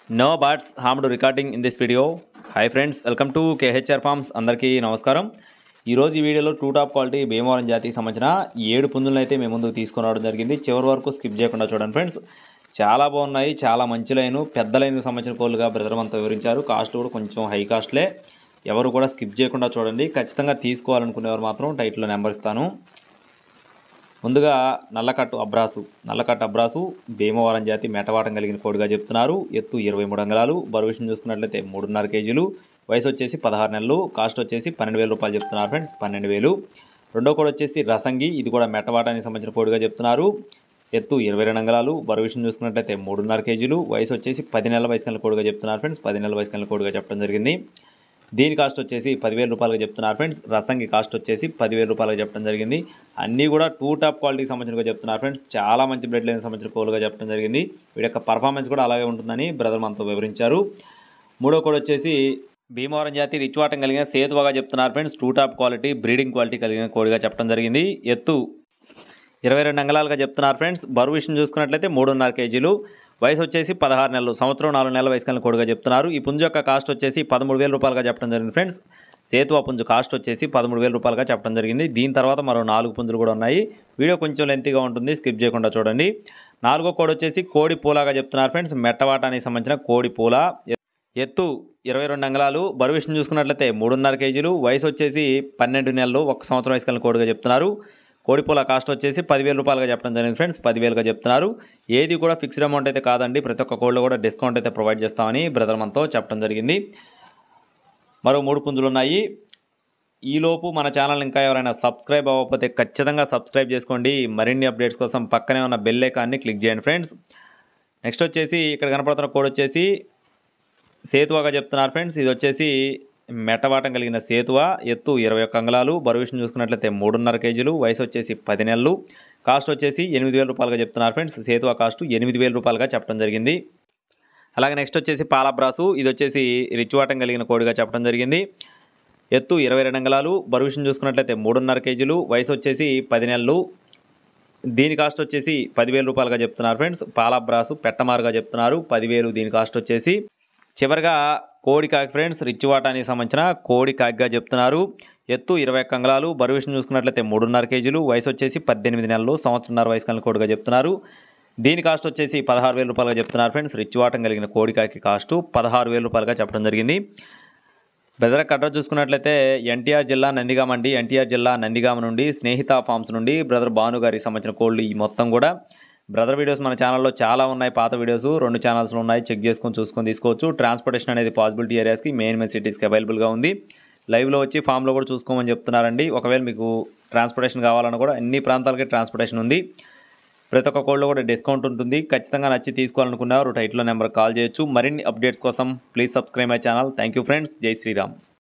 No birds harmed recording in this video. Hi friends, welcome to KHR Farms. అందరికీ నమస్కారం. ఈరోజు ఈ వీడియోలో టూ టాప్ క్వాలిటీ భీమవరం జాతికి సంబంధించిన 7 పుంజులను అయితే మేము ముందుకు తీసుకొని రావడం జరిగింది. చివరి వరకు స్కిప్ చేయకుండా చూడండి ఫ్రెండ్స్. చాలా బాగున్నాయి, చాలా మంచి లైను, పెద్ద లైన్కి సంబంధించిన కోళ్ళుగా బ్రదర్ అంతా వివరించారు. కాస్ట్ కూడా కొంచెం హై కాస్ట్లే. ఎవరు కూడా స్కిప్ చేయకుండా చూడండి. ఖచ్చితంగా తీసుకోవాలనుకునేవారు మాత్రం టైటిల్లో నెంబర్ ఇస్తాను. ముందుగా నల్లకట్టు అబ్రాసు భీమవరం జాతి మెటవాటం కలిగిన కోడిగా చెప్తున్నారు. ఎత్తు 23 అంగుళాలు, బరువు విషయం చూసుకున్నట్లయితే 3.5 కేజీలు, వయసు వచ్చేసి 16 నెలలు, కాస్ట్ వచ్చేసి 12,000 రూపాయలు చెప్తున్నారు ఫ్రెండ్స్. 12,000. రెండో కోడి వచ్చేసి రసంగి, ఇది కూడా మెటవాటానికి సంబంధించిన కోడిగా చెప్తున్నారు. ఎత్తు 22 అంగుళాలు, బరువు విషయం చూసుకున్నట్లయితే 3.5 కేజీలు, వయసు వచ్చేసి 10 నెలల వయసు కలిగిన కోడిగా చెప్తున్నారు ఫ్రెండ్స్. 10 నెలల వయసు కలిగిన కోడిగా చెప్పడం జరిగింది. దీని కాస్ట్ వచ్చేసి 10,000 రూపాయలుగా చెప్తున్నారు ఫ్రెండ్స్. రసంగి కాస్ట్ వచ్చేసి 10,000 రూపాయలుగా చెప్పడం జరిగింది. అన్నీ కూడా టూ టాప్ క్వాలిటీకి సంబంధించినగా చెప్తున్నారు ఫ్రెండ్స్. చాలా మంచి బ్లడ్ లైన్కి సంబంధించిన కోళ్ళుగా చెప్పడం జరిగింది. వీడి యొక్క పర్ఫార్మెన్స్ కూడా అలాగే ఉంటుందని బ్రదర్ మనతో వివరించారు. మూడో కోడి వచ్చేసి భీమవరం జాతి రిచ్వాటం కలిగిన సేతువాగా చెప్తున్నారు friends. Two top quality breeding quality కలిగిన కోడిగా చెప్పడం జరిగింది. ఎత్తు 22 అంగుళాలుగా చెప్తున్నారు ఫ్రెండ్స్. బరువు విషయం చూసుకున్నట్లయితే 3.5 కేజీలు, వయసు వచ్చేసి 16 నెలలు, సంవత్సరం 4 నెలల వయసు కలిగిన కోడిగా చెప్తున్నారు. ఈ పుంజు యొక్క కాస్ట్ వచ్చేసి 13,000 రూపాయలుగా చెప్పడం జరిగింది ఫ్రెండ్స్. సేతువా పుంజు కాస్ట్ వచ్చేసి 13,000 రూపాయలుగా చెప్పడం జరిగింది. దీని తర్వాత మరో 4 పుంజులు కూడా ఉన్నాయి. వీడియో కొంచెం లెంతీగా ఉంటుంది, స్కిప్ చేయకుండా చూడండి. నాలుగో కోడి వచ్చేసి కోడి పూలాగా చెప్తున్నారు ఫ్రెండ్స్. మెట్టవాటానికి సంబంధించిన కోడి పూల. ఎత్తు 22 అంగుళాలు, బరువు విషయం చూసుకున్నట్లయితే 3.5 కేజీలు, వయసు వచ్చేసి 12 నెలలు, 1 సంవత్సరం వయసు కలిగిన కోడిగా చెప్తున్నారు. కోడిపూల కాస్ట్ వచ్చేసి 10,000 రూపాయలుగా చెప్పడం జరిగింది ఫ్రెండ్స్. 10,000గా చెప్తున్నారు. ఏది కూడా ఫిక్స్డ్ అమౌంట్ అయితే కాదండి, ప్రతి ఒక్క కోళ్ళు కూడా డిస్కౌంట్ అయితే ప్రొవైడ్ చేస్తామని బ్రదర్ మనతో చెప్పడం జరిగింది. మరో 3 పుంజులు ఉన్నాయి. ఈలోపు మన ఛానల్ ఇంకా ఎవరైనా సబ్స్క్రైబ్ అవ్వకపోతే ఖచ్చితంగా సబ్స్క్రైబ్ చేసుకోండి. మరిన్ని అప్డేట్స్ కోసం పక్కనే ఉన్న బెల్ ఐకాన్ని క్లిక్ చేయండి ఫ్రెండ్స్. నెక్స్ట్ వచ్చేసి ఇక్కడ కనపడుతున్న కోడ్ వచ్చేసి సేతువాగా చెప్తున్నారు ఫ్రెండ్స్. ఇది వచ్చేసి మెటవాటం కలిగిన సేతువ. ఎత్తు 21 అంగుళాలు, బరువు విషయం చూసుకున్నట్లయితే 3.5 కేజీలు, వయసు వచ్చేసి 10 నెలలు, కాస్ట్ వచ్చేసి 8,000 రూపాయలుగా చెప్తున్నారు ఫ్రెండ్స్. సేతువ కాస్ట్ 8,000 రూపాయలుగా చెప్పడం జరిగింది. అలాగే నెక్స్ట్ వచ్చేసి పాలబ్రాసు, ఇది వచ్చేసి రిచ్వాటం కలిగిన కోడిగా చెప్పడం జరిగింది. ఎత్తు 22 అంగుళాలు, బరువు విషయం చూసుకున్నట్లయితే 3.5 కేజీలు, వయసు వచ్చేసి 10 నెలలు. దీని కాస్ట్ వచ్చేసి 10,000 రూపాయలుగా చెప్తున్నారు ఫ్రెండ్స్. పాలబ్రాసు పెట్టమారుగా చెప్తున్నారు. 10,000 దీని కాస్ట్ వచ్చేసి. చివరిగా కోడి కాకి ఫ్రెండ్స్, రిచ్వాటానికి సంబంధించిన కోడి కాకిగా చెప్తున్నారు. ఎత్తు 21 అంగుళాలు, బరువు విషయం చూసుకున్నట్లయితే 3.5 కేజీలు, వయసు వచ్చేసి 18 నెలలు, సంవత్సరంన్నర వయసు కలిగిన కోడిగా చెప్తున్నారు. దీని కాస్ట్ వచ్చేసి 16,000 రూపాయలుగా చెప్తున్నారు ఫ్రెండ్స్. రిచ్వాటం కలిగిన కోడి కాకి కాస్ట్ 16,000 రూపాయలుగా చెప్పడం జరిగింది. బ్రదర్ అడ్రస్ చూసుకున్నట్లయితే ఎన్టీఆర్ జిల్లా నందిగామ అండి. ఎన్టీఆర్ జిల్లా నందిగామ నుండి స్నేహిత ఫార్మ్స్ నుండి బ్రదర్ భాను గారికి సంబంధించిన కోళ్ళు ఈ మొత్తం కూడా. బ్రదర్ వీడియోస్ మన ఛానల్లో చాలా ఉన్నాయి, పాత వీడియోస్ 2 ఛానల్స్లో ఉన్నాయి. చెక్ చేసుకొని చూసుకొని తీసుకోవచ్చు. ట్రాన్స్పోర్టేషన్ అనేది పాసిబిలిటీ ఏరియాస్కి, మెయిన్ సిటీస్కి అవైలబుల్గా ఉంది. లైవ్లో వచ్చి ఫామ్లో కూడా చూసుకోమని చెప్తున్నారండి. ఒకవేళ మీకు ట్రాన్స్పోర్టేషన్ కావాలన్నా కూడా అన్ని ప్రాంతాలకి ట్రాన్స్పోర్టేషన్ ఉంది. ప్రతి ఒక్క కోళ్ళు కూడా డిస్కౌంట్ ఉంటుంది. ఖచ్చితంగా నచ్చి తీసుకోవాలనుకున్నారు టైటిల్లో నెంబర్ కాల్ చేయొచ్చు. మరిన్ని అప్డేట్స్ కోసం please subscribe my channel. Thank you friends. జై శ్రీరామ్.